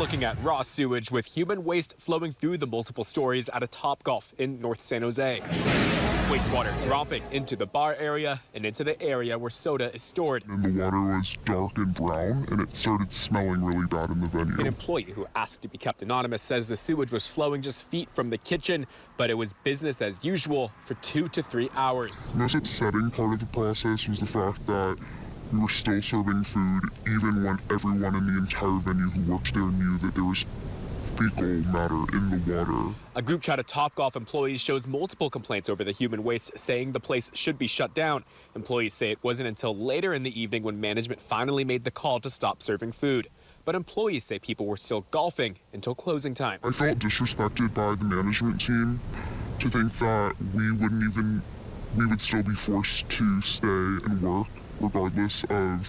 looking at raw sewage with human waste flowing through the multiple stories at a Topgolf in North San Jose. Wastewater dropping into the bar area and into the area where soda is stored. And the water was dark and brown, and it started smelling really bad in the venue. An employee who asked to be kept anonymous says the sewage was flowing just feet from the kitchen, but it was business as usual for 2 to 3 hours. The most upsetting part of the process was the fact that we were still serving food even when everyone in the entire venue who works there knew that there was fecal matter in the water. A group chat of Topgolf employees shows multiple complaints over the human waste, saying the place should be shut down. Employees say it wasn't until later in the evening when management finally made the call to stop serving food. But employees say people were still golfing until closing time. I felt disrespected by the management team to think that we would still be forced to stay and work regardless of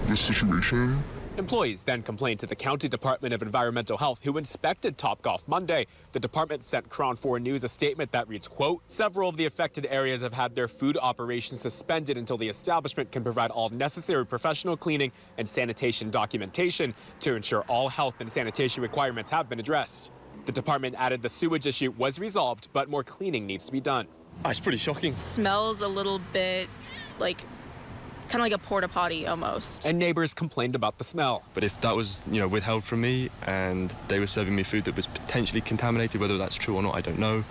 the situation. Employees then complained to the County Department of Environmental Health, who inspected Topgolf Monday. The department sent Cron 4 News a statement that reads, quote, "Several of the affected areas have had their food operations suspended until the establishment can provide all necessary professional cleaning and sanitation documentation to ensure all health and sanitation requirements have been addressed." The department added the sewage issue was resolved, but more cleaning needs to be done. Oh, it's pretty shocking. Smells a little bit like kind of like a porta potty almost. And neighbors complained about the smell. But if that was, withheld from me and they were serving me food that was potentially contaminated, whether that's true or not, I don't know,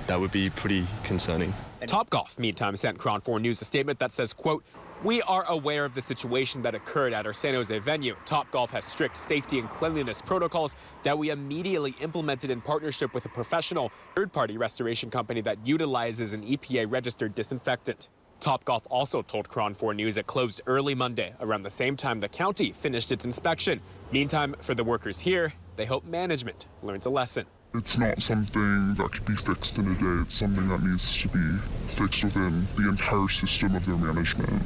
that would be pretty concerning. Topgolf, meantime, sent Cron 4 News a statement that says, quote, "We are aware of the situation that occurred at our San Jose venue. Topgolf has strict safety and cleanliness protocols that we immediately implemented in partnership with a professional third-party restoration company that utilizes an EPA-registered disinfectant." Topgolf also told Cron 4 News it closed early Monday, around the same time the county finished its inspection. Meantime, for the workers here, they hope management learns a lesson. It's not something that could be fixed in a day. It's something that needs to be fixed within the entire system of their management.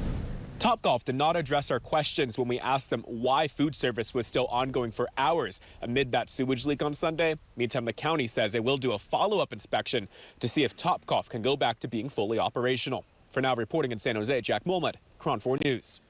Topgolf did not address our questions when we asked them why food service was still ongoing for hours amid that sewage leak on Sunday. Meantime, the county says it will do a follow-up inspection to see if Topgolf can go back to being fully operational. For now, reporting in San Jose, Jack Mulmud, Cron 4 News.